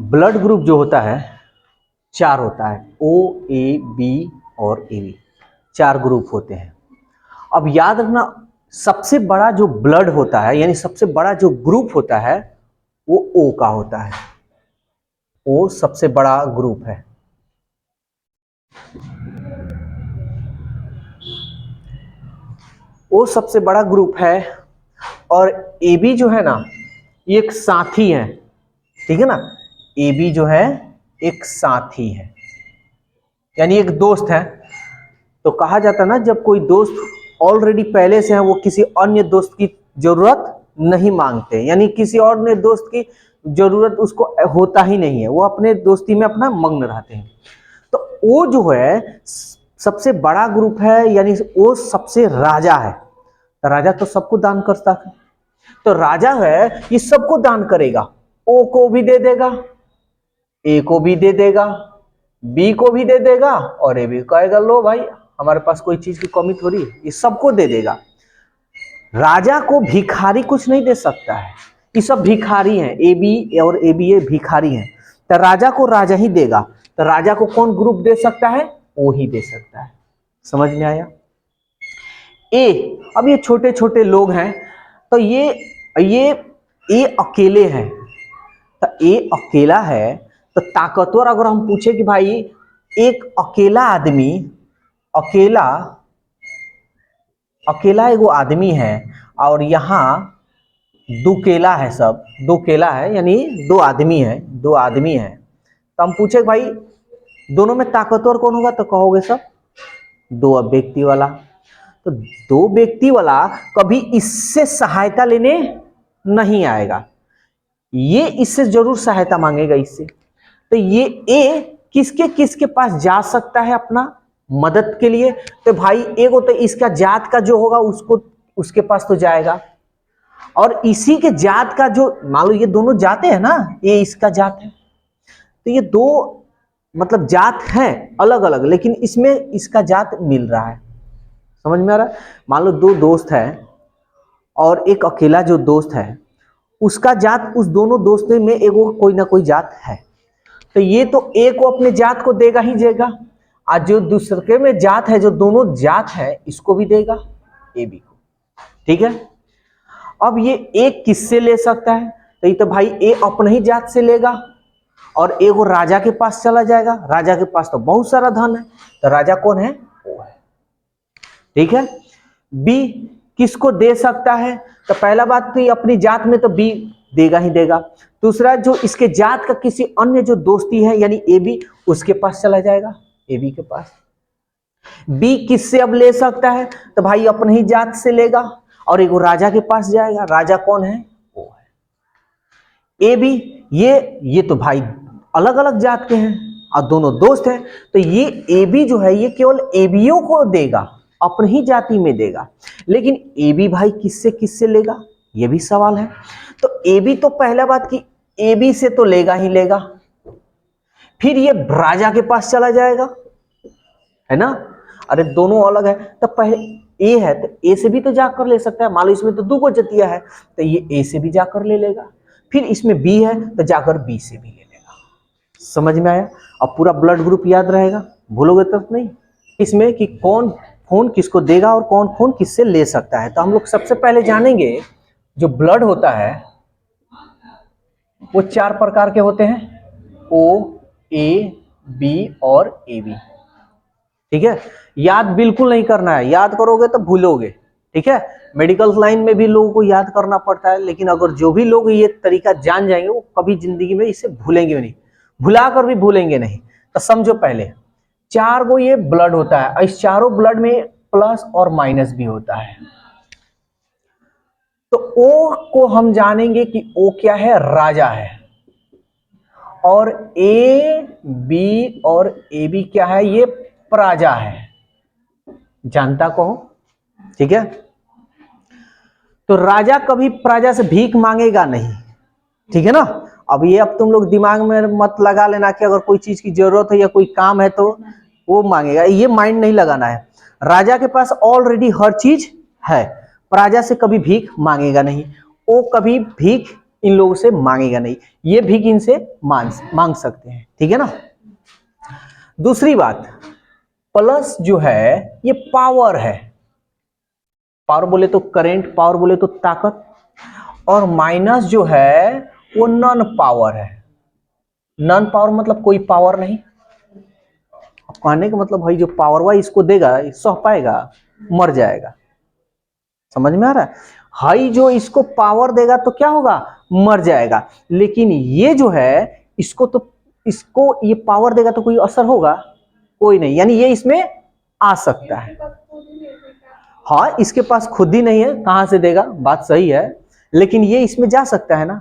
Blood group जो होता है 4 होता है, ओ, ए, बी और ए बी, 4 ग्रुप होते हैं। अब याद रखना, सबसे बड़ा जो ब्लड होता है यानी सबसे बड़ा जो ग्रुप होता है वो ओ का होता है। ओ सबसे बड़ा ग्रुप है। ओ सबसे बड़ा ग्रुप है और ए बी जो है ना ये एक साथी है, ठीक है ना। ए बी जो है एक साथी है यानी एक दोस्त है। तो कहा जाता है ना, जब कोई दोस्त ऑलरेडी पहले से है वो किसी अन्य दोस्त की जरूरत नहीं मांगते, यानी किसी और ने दोस्त की जरूरत उसको होता ही नहीं है, वो अपने दोस्ती में अपना मग्न रहते हैं। तो वो जो है सबसे बड़ा ग्रुप है, यानी वो सबसे राजा है। राजा तो सबको दान करता है, तो राजा है ये सबको दान करेगा। ओ को भी दे देगा, ए को भी दे देगा, बी को भी दे देगा और ए भी कहेगा लो भाई हमारे पास कोई चीज की कमी थोड़ी है, ये सबको दे देगा। राजा को भिखारी कुछ नहीं दे सकता है, ये सब भिखारी हैं, ए बी और ए बी ये भिखारी हैं। तो राजा को राजा ही देगा। तो राजा को कौन ग्रुप दे सकता है? वो ही दे सकता है। समझ में आया? ए, अब ये छोटे छोटे लोग हैं, तो ये अकेले हैं। तो ए अकेला है, तो ताकतवर अगर हम पूछे कि भाई एक अकेला आदमी, अकेला एगो आदमी है और यहाँ दो केला है, सब दो केला है यानी दो आदमी है, तो हम पूछे भाई दोनों में ताकतवर कौन होगा, तो कहोगे सब दो व्यक्ति वाला। तो दो व्यक्ति वाला कभी इससे सहायता लेने नहीं आएगा, ये इससे जरूर सहायता मांगेगा इससे। तो ये ए किसके किसके पास जा सकता है अपना मदद के लिए? तो भाई एगो तो इसका जात का जो होगा उसको उसके पास तो जाएगा, और इसी के जात का जो, मान लो ये दोनों जाते हैं ना, ये इसका जात है, तो ये दो मतलब जात हैं अलग अलग, लेकिन इसमें इसका जात मिल रहा है। समझ में आ रहा है? मान लो दो दोस्त है और एक अकेला जो दोस्त है उसका जात, उस दोनों दोस्तों में एगो कोई ना कोई जात है, तो ये तो ए को अपने जात को देगा ही देगा, आज जो दूसरे में जात है, जो दोनों जात है इसको भी देगा, ए बी को। ठीक है, अब ये एक किससे ले सकता है? तो ये तो भाई ए अपने ही जात से लेगा और ए को राजा के पास चला जाएगा, राजा के पास तो बहुत सारा धन है, तो राजा कौन है? ओ है। ठीक है, बी किसको दे सकता है? तो पहला बात तो ये अपनी जात में तो बी देगा ही देगा, दूसरा जो इसके जात का किसी अन्य जो दोस्ती है यानी ए बी, उसके पास चला जाएगा, ए बी के पास। बी किससे अब ले सकता है? तो भाई अपने ही जात से लेगा और एक राजा के पास जाएगा, राजा कौन है? वो है। ए बी ये तो भाई अलग अलग जात के हैं और दोनों दोस्त हैं, तो ये ए बी जो है ये केवल ए बीओ को देगा, अपनी ही जाति में देगा, लेकिन ए बी भाई किससे किससे लेगा, ये भी सवाल है। तो ए बी तो पहला बात की ए बी से तो लेगा ही लेगा, फिर ये राजा के पास चला जाएगा, है ना। अरे दोनों अलग है, तो पहले ए है तो ए से भी तो जाकर ले सकता है, मान लो इसमें तो दो को जतिया है तो ये ए से भी जाकर ले लेगा, फिर इसमें बी है तो जाकर बी से भी ले लेगा। समझ में आया? अब पूरा ब्लड ग्रुप याद रहेगा, भूलोगे तब नहीं इसमें कि कौन खून किसको देगा और कौन खून किससे ले सकता है। तो हम लोग सबसे पहले जानेंगे जो ब्लड होता है वो 4 प्रकार के होते हैं, ओ, ए, बी और ए बी। ठीक है, याद बिल्कुल नहीं करना है, याद करोगे तो भूलोगे। ठीक है, मेडिकल लाइन में भी लोगों को याद करना पड़ता है, लेकिन अगर जो भी लोग ये तरीका जान जाएंगे वो कभी जिंदगी में इसे भूलेंगे नहीं, भुलाकर भी भूलेंगे नहीं। तो समझो पहले 4 गो ये ब्लड होता है, इस चारों ब्लड में प्लस और माइनस भी होता है। तो ओ को हम जानेंगे कि ओ क्या है? राजा है। और ए बी और ए बी क्या है? ये प्रजा है, जानता कहो। ठीक है, तो राजा कभी प्रजा से भीख मांगेगा नहीं। ठीक है ना। अब तुम लोग दिमाग में मत लगा लेना कि अगर कोई चीज की जरूरत है या कोई काम है तो वो मांगेगा, ये माइंड नहीं लगाना है। राजा के पास ऑलरेडी हर चीज है, प्रजा से कभी भीख मांगेगा नहीं, वो कभी भीख इन लोगों से मांगेगा नहीं, ये भीख इनसे मांग सकते हैं, ठीक है ना। दूसरी बात, प्लस जो है ये पावर है, पावर बोले तो करंट, पावर बोले तो ताकत, और माइनस जो है वो नॉन पावर है। नॉन पावर मतलब कोई पावर नहीं। कहने का मतलब भाई जो पावर वाई इसको देगा सह पाएगा, मर जाएगा। समझ में आ रहा है? हाई जो इसको पावर देगा तो क्या होगा, मर जाएगा। लेकिन ये जो है इसको ये पावर देगा तो कोई असर होगा, कोई नहीं, यानी ये इसमें आ सकता है। हाँ, इसके पास खुद ही नहीं है, कहां से देगा, बात सही है, लेकिन ये इसमें जा सकता है ना।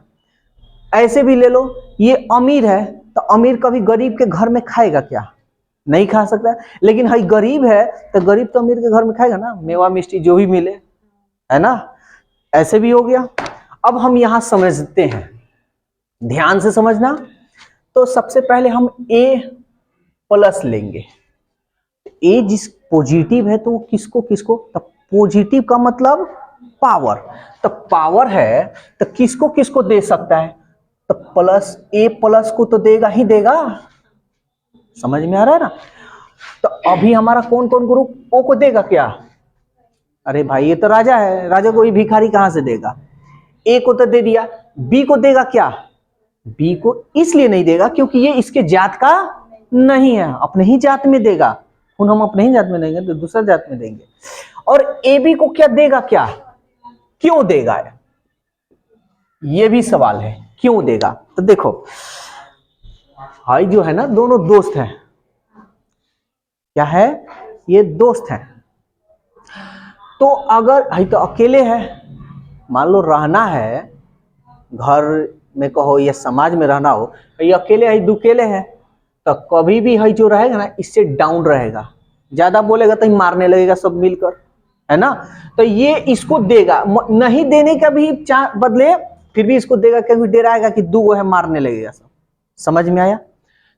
ऐसे भी ले लो, ये अमीर है तो अमीर कभी गरीब के घर में खाएगा क्या, नहीं खा सकता। लेकिन हाई गरीब है तो गरीब तो अमीर के घर में खाएगा ना, मेवा मिष्टी जो भी मिले, है ना। ऐसे भी हो गया। अब हम यहां समझते हैं, ध्यान से समझना। तो सबसे पहले हम A प्लस लेंगे। A जिस पॉजिटिव है तो किसको किसको, तो पॉजिटिव का मतलब पावर, तो पावर है तो किसको किसको दे सकता है, तो प्लस A प्लस को तो देगा ही देगा। समझ में आ रहा है ना। तो अभी हमारा कौन कौन ग्रुप O को देगा क्या, अरे भाई ये तो राजा है, राजा को ही भिखारी कहां से देगा। A को तो दे दिया, B को देगा क्या, B को इसलिए नहीं देगा क्योंकि ये इसके जात का नहीं है, अपने ही जात में देगा। हम अपने ही जात में देंगे तो दूसरा जात में देंगे। और AB को क्या देगा क्या, क्यों देगा, ये भी सवाल है, क्यों देगा। तो देखो भाई जो है ना, दोनों दोस्त हैं, क्या है, ये दोस्त हैं। तो अगर भाई तो अकेले है, मान लो रहना है घर में कहो या समाज में रहना हो, ये अकेले है, दुकेले है, तो कभी भी है जो रहेगा ना इससे डाउन रहेगा, ज्यादा बोलेगा तो मारने लगेगा सब मिलकर, है ना। तो ये इसको देगा, नहीं देने का भी बदले फिर भी इसको देगा क्योंकि डराएगा कि दो है मारने लगेगा सब। समझ में आया।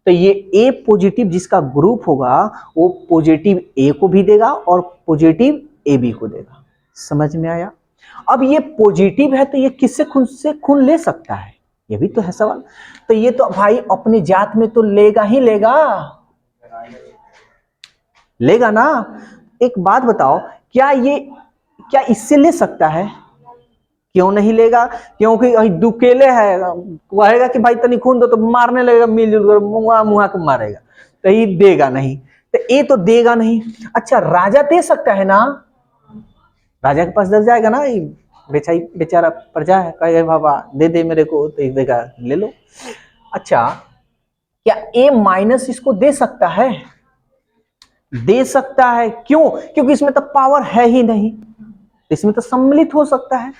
तो ये A पॉजिटिव जिसका ग्रुप होगा वो पॉजिटिव A को भी देगा और पॉजिटिव AB को देगा। समझ में आया। अब ये पॉजिटिव है तो ये किससे खून ले सकता है, ये भी तो है सवाल। तो ये तो भाई अपनी जात में तो लेगा ही लेगा ना। एक बात बताओ, क्या इससे ले सकता है, क्यों नहीं लेगा, क्योंकि दुकेले है, कहेगा कि भाई तनी खून दो तो मारने लगेगा, मिलजुल कर मुआ को मारेगा, तो ये देगा नहीं, तो ये तो देगा नहीं। अच्छा राजा दे सकता है ना, राजा के पास डर जाएगा ना, बेचारा प्रजा है, कहेगा बाबा दे दे मेरे को, तो देगा ले लो। अच्छा क्या A माइनस इसको दे सकता है, दे सकता है, क्यों, क्योंकि इसमें तो पावर है ही नहीं, इसमें तो सम्मिलित हो सकता है।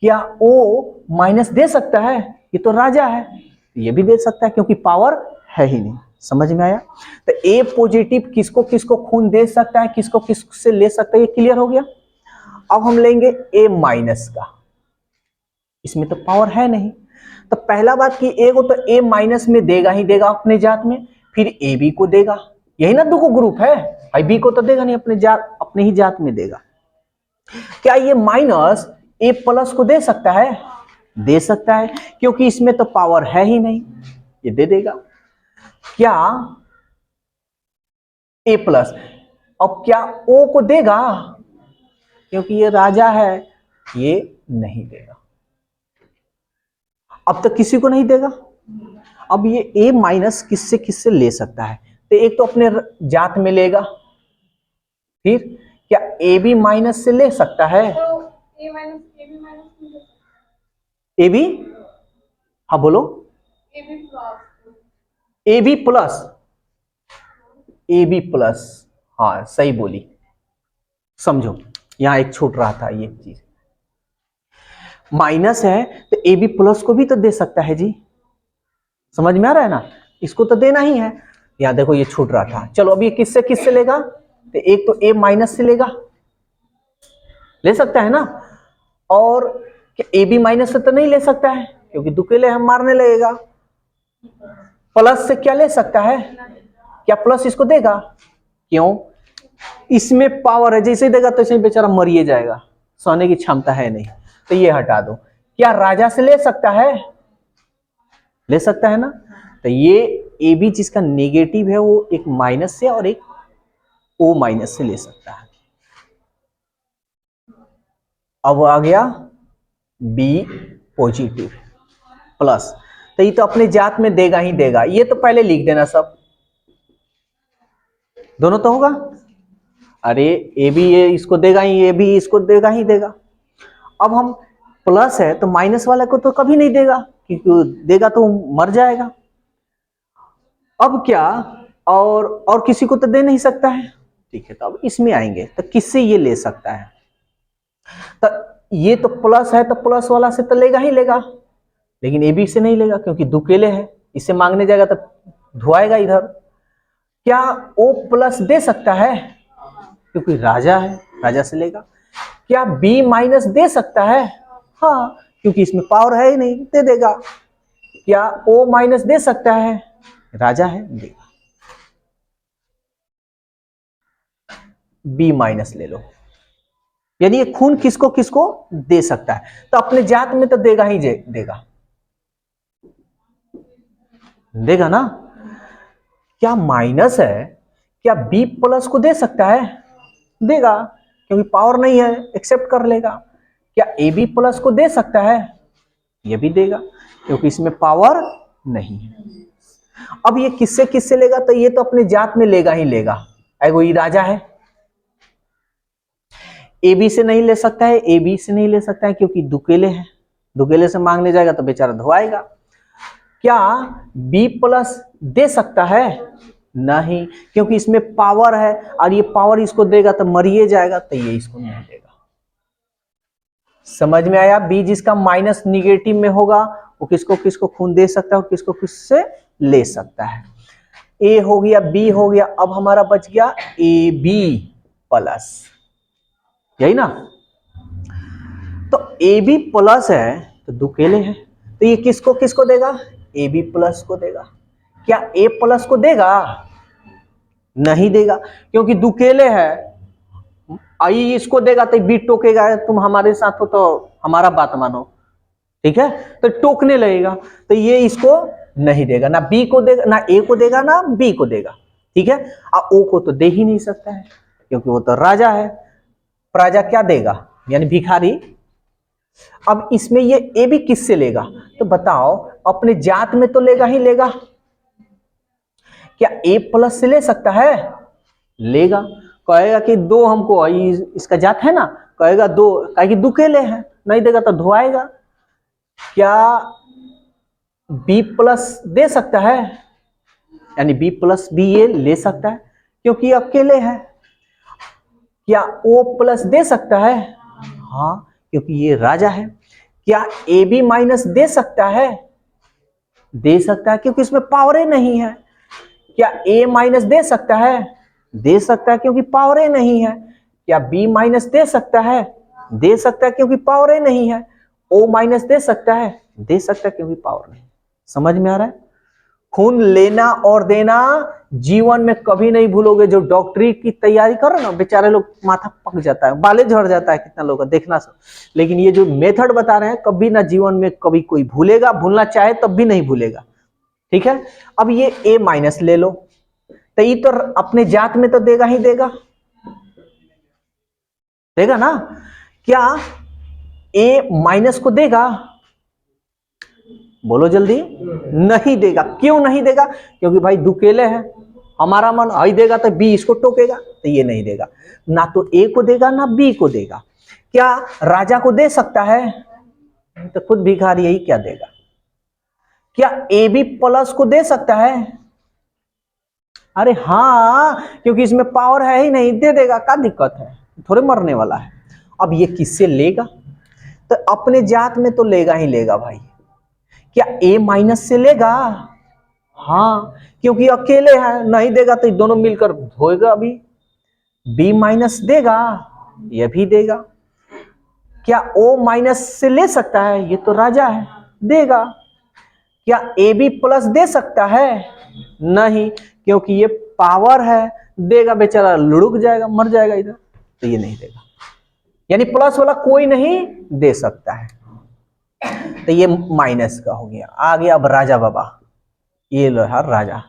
क्या O माइनस दे सकता है, ये तो राजा है, ये भी दे सकता है क्योंकि पावर है ही नहीं। समझ में आया। तो A पॉजिटिव किसको किसको खून दे सकता है, किसको किससे ले सकता है, ये क्लियर हो गया। अब हम लेंगे A माइनस का, इसमें तो पावर है नहीं, तो पहला बात कि A को तो A माइनस में देगा ही देगा अपने जात में, फिर AB को देगा, यही ना दो ग्रुप है भाई, B को तो देगा नहीं, अपने ही जात में देगा। क्या ये माइनस A प्लस को दे सकता है, दे सकता है क्योंकि इसमें तो पावर है ही नहीं, ये दे देगा। क्या A प्लस, अब क्या O को देगा, क्योंकि ये राजा है, ये नहीं देगा। अब तक किसी को नहीं देगा। अब ये A माइनस किससे किससे ले सकता है, तो एक तो अपने जात में लेगा, फिर क्या AB माइनस से ले सकता है, AB, हाँ बोलो, AB प्लस, हाँ सही बोली। समझो यहां एक छूट रहा था, ये चीज माइनस है तो AB प्लस को भी तो दे सकता है जी। समझ में आ रहा है ना, इसको तो देना ही है। यहां देखो ये छूट रहा था। चलो अब ये किससे किससे लेगा, तो एक तो A माइनस से लेगा, ले सकता है ना, और क्या AB माइनस से तो नहीं ले सकता है क्योंकि दुकेले हम मारने लगेगा। प्लस से क्या ले सकता है, क्या प्लस इसको देगा, क्यों, इसमें पावर है, जैसे ही देगा तो ऐसे ही बेचारा मरिए जाएगा, सोने की क्षमता है नहीं, तो ये हटा दो। क्या राजा से ले सकता है? ले सकता है ना। तो ये ए बी जिसका नेगेटिव है वो एक माइनस से और एक ओ माइनस से ले सकता है। अब आ गया बी पॉजिटिव प्लस, तो ये तो अपने जात में देगा ही देगा, ये तो पहले लिख देना सब, दोनों तो होगा। अरे ए बी ये इसको देगा ही, ए बी इसको देगा ही देगा। अब हम प्लस है तो माइनस वाला को तो कभी नहीं देगा, क्योंकि देगा तो मर जाएगा। अब क्या, और किसी को तो दे नहीं सकता है, ठीक है। तो अब इसमें आएंगे तो किससे ये ले सकता है? तो ये तो प्लस है तो प्लस वाला से तो लेगा ही लेगा, लेकिन ए बी से नहीं लेगा क्योंकि दुकेले है, इससे मांगने जाएगा तो धुआएगा इधर। क्या ओ प्लस दे सकता है? क्योंकि राजा है, राजा से लेगा। क्या बी माइनस दे सकता है? हाँ, क्योंकि इसमें पावर है ही नहीं, दे देगा। क्या ओ माइनस दे सकता है? राजा है, देगा। बी माइनस ले लो, यानी ये खून किसको किसको दे सकता है? तो अपने जात में तो देगा ही देगा, देगा ना। क्या माइनस है, क्या बी प्लस को दे सकता है? देगा, क्योंकि पावर नहीं है, एक्सेप्ट कर लेगा। क्या ए बी प्लस को दे सकता है? ये भी देगा, क्योंकि इसमें पावर नहीं है। अब ये किससे किससे लेगा? तो ये तो अपने जात में लेगा ही लेगा। एगो ये राजा है, ए बी से नहीं ले सकता है, ए बी से नहीं ले सकता है क्योंकि दुकेले है, दुकेले से मांगने जाएगा तो बेचारा धुआएगा। क्या बी प्लस दे सकता है? नहीं, क्योंकि इसमें पावर है और ये पावर इसको देगा तो मरिए जाएगा, तो ये इसको नहीं देगा। समझ में आया? बी जिसका माइनस निगेटिव में होगा वो किसको किसको खून दे सकता है, किसको किससे ले सकता है। ए हो गया, बी हो गया, अब हमारा बच गया ए बी प्लस, यही ना। तो ए बी प्लस है तो दुकेले है, तो ये किसको किसको देगा? ए बी प्लस को देगा। क्या ए प्लस को देगा? नहीं देगा, क्योंकि दुकेले है। आई इसको देगा तो बी टोकेगा, तुम हमारे साथ हो तो हमारा बात मानो, ठीक है, तो टोकने लगेगा। तो ये इसको नहीं देगा, ना बी को देगा, ना ए को देगा, ना बी को देगा, ठीक है। और ओ को तो दे ही नहीं सकता है क्योंकि वो तो राजा है। राजा क्या देगा? यानी भिखारी। अब इसमें ये ए बी किससे लेगा? तो बताओ, अपने जात में तो लेगा ही लेगा। क्या ए प्लस से ले सकता है? लेगा, कहेगा कि दो हमको, इसका जात है ना, कहेगा दो, कहेगी दुकेले हैं, नहीं देगा तो धुआएगा। क्या बी प्लस दे सकता है? यानी बी प्लस भी ये ले सकता है क्योंकि अकेले है। क्या ओ प्लस दे सकता है? हाँ, क्योंकि ये राजा है। क्या ए बी माइनस दे सकता है? दे सकता है, क्योंकि इसमें पावरे नहीं है। क्या ए माइनस दे सकता है? दे सकता है, क्योंकि पावरे नहीं है। क्या बी माइनस दे सकता है? दे सकता है, क्योंकि पावरे नहीं है। ओ माइनस दे सकता है? दे सकता है, क्योंकि पावर नहीं। समझ में आ रहा है? खून लेना और देना जीवन में कभी नहीं भूलोगे। जो डॉक्टरी की तैयारी करो ना, बेचारे लोग माथा पक जाता है, बाले झड़ जाता है कितना लोग का, देखना सब। लेकिन ये जो मेथड बता रहे हैं, कभी ना जीवन में कभी कोई भूलेगा, भूलना चाहे तब भी नहीं भूलेगा, ठीक है। अब ये ए माइनस ले लो, तो ये तो अपने जात में तो देगा ही देगा, देगा ना। क्या ए माइनस को देगा? बोलो जल्दी। नहीं देगा। क्यों नहीं देगा? क्योंकि भाई दुकेले है, हमारा मन आई देगा तो बी इसको टोकेगा, तो ये नहीं देगा। ना तो ए को देगा ना बी को देगा। क्या राजा को दे सकता है? तो खुद भिखारी यही क्या देगा। क्या ए बी प्लस को दे सकता है? अरे हाँ, क्योंकि इसमें पावर है ही नहीं, दे देगा, क्या दिक्कत है, थोड़े मरने वाला है। अब ये किससे लेगा? तो अपने जात में तो लेगा ही लेगा भाई। क्या ए माइनस से लेगा? हाँ, क्योंकि अकेले हैं, नहीं देगा तो दोनों मिलकर धोएगा। अभी बी माइनस देगा? ये भी देगा। क्या ओ माइनस से ले सकता है? ये तो राजा है, देगा। क्या ए बी प्लस दे सकता है? नहीं, क्योंकि ये पावर है, देगा, बेचारा लुढ़क जाएगा, मर जाएगा इधर, तो ये नहीं देगा। यानी प्लस वाला कोई नहीं दे सकता है। तो ये माइनस का हो गया। आ गया अब राजा बाबा, ये लो है राजा,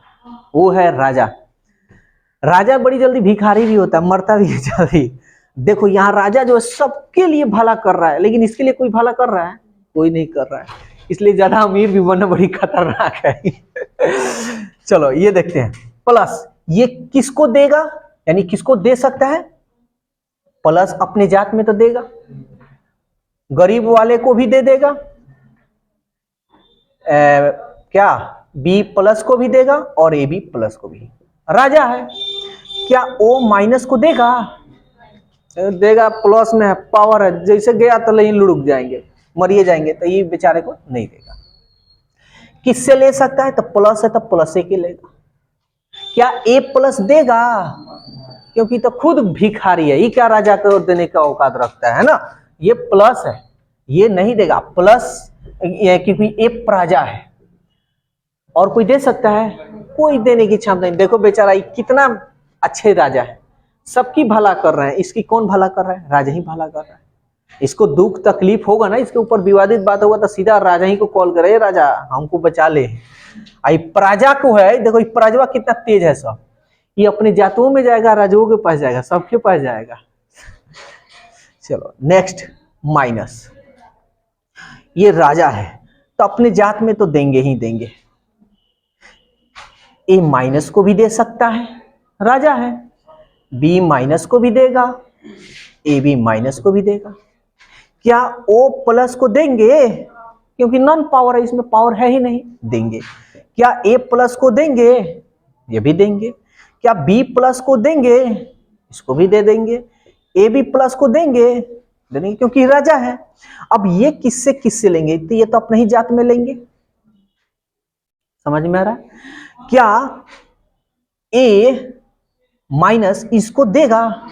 वो है राजा। राजा बड़ी जल्दी भिखारी भी होता है, मरता भी है जल्दी। देखो यहाँ राजा जो है सबके लिए भला कर रहा है, लेकिन इसके लिए कोई भला कर रहा है? कोई नहीं कर रहा है, इसलिए ज्यादा अमीर भी बनना बड़ी खतरनाक है। चलो ये देखते हैं। प्लस ये किसको देगा, यानी किसको दे सकता है? प्लस अपने जात में तो देगा, गरीब वाले को भी दे देगा, क्या बी प्लस को भी देगा और ए बी प्लस को भी। राजा है, क्या ओ माइनस को देगा? देगा, प्लस में है, पावर है, जैसे गया तो लेकिन लुढ़क जाएंगे, मरिए जाएंगे, तो ये बेचारे को नहीं देगा। किससे ले सकता है? तो प्लस है तो प्लस ए के लेगा। क्या ए प्लस देगा? क्योंकि तो खुद भिखारी है, ये क्या राजा को देने का औकात रखता है ना? ये प्लस है, ये नहीं देगा। प्लस क्योंकि ए प्रजा है, और कोई दे सकता है? कोई देने की क्षमता नहीं। देखो बेचारा कितना अच्छे राजा है, सबकी भला कर रहे हैं, इसकी कौन भला कर रहा है? राजा ही भला कर रहा है। इसको दुख तकलीफ होगा ना, इसके ऊपर विवादित बात होगा तो सीधा राजा ही को कॉल करे, राजा हमको बचा ले। आई प्रजा को है, देखो प्रजा कितना तेज है, सब ये अपने जातों में जाएगा, राजाओं के पास जाएगा, सबके पास जाएगा। चलो नेक्स्ट, माइनस। ये राजा है तो अपने जात में तो देंगे ही देंगे। ए माइनस को भी दे सकता है, राजा है। बी माइनस को भी देगा, ए बी माइनस को भी देगा। क्या ओ प्लस को देंगे? क्योंकि नॉन पावर है, इसमें पावर है ही नहीं, देंगे। क्या ए प्लस को देंगे? ये भी देंगे। क्या बी प्लस को देंगे? इसको भी दे देंगे। ए बी प्लस को देंगे, देंगे, क्योंकि राजा है। अब ये किससे किससे लेंगे? तो ये तो अपने ही जात में लेंगे। समझ में आ रहा है? क्या ए माइनस इसको देगा?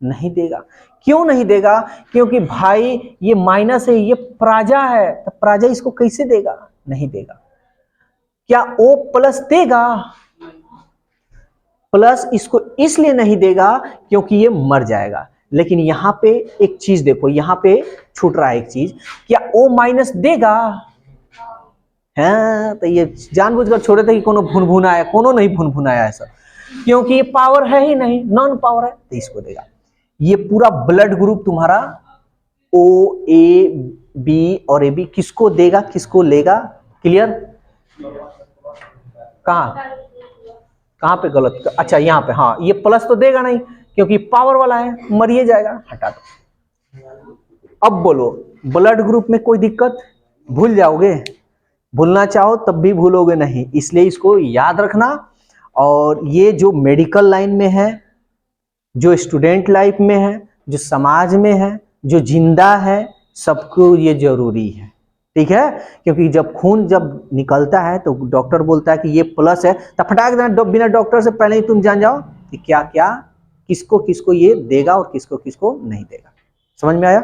नहीं देगा। क्यों नहीं देगा? क्योंकि भाई ये माइनस है, ये प्रजा है, तो प्रजा इसको कैसे देगा? नहीं देगा। क्या ओ प्लस देगा? प्लस इसको इसलिए नहीं देगा क्योंकि ये मर जाएगा। लेकिन यहां पे एक चीज देखो, यहां पे छूट रहा है एक चीज, क्या ओ माइनस देगा? हाँ, तो ये जानबूझकर छोड़े थे कि कोनो भुनभुनाया, कोनो नहीं भुनभुनाया ऐसा, क्योंकि ये पावर है ही नहीं, नॉन पावर है, तो इसको देगा। ये पूरा ब्लड ग्रुप तुम्हारा ओ ए बी और ए बी किसको देगा, किसको लेगा? क्लियर? कहां पे गलत? अच्छा यहाँ पे, हाँ, ये प्लस तो देगा नहीं क्योंकि पावर वाला है, मरिए जाएगा, हटा दो। अब बोलो, ब्लड ग्रुप में कोई दिक्कत? भूल जाओगे, भूलना चाहो तब भी भूलोगे नहीं, इसलिए इसको याद रखना। और ये जो मेडिकल लाइन में है, जो स्टूडेंट लाइफ में है, जो समाज में है, जो जिंदा है, सबको ये जरूरी है, ठीक है? क्योंकि जब खून जब निकलता है तो डॉक्टर बोलता है कि ये प्लस है, तब फटाक देना, बिना डॉक्टर से पहले ही तुम जान जाओ कि क्या क्या किसको किसको ये देगा और किसको किसको नहीं देगा। समझ में आया?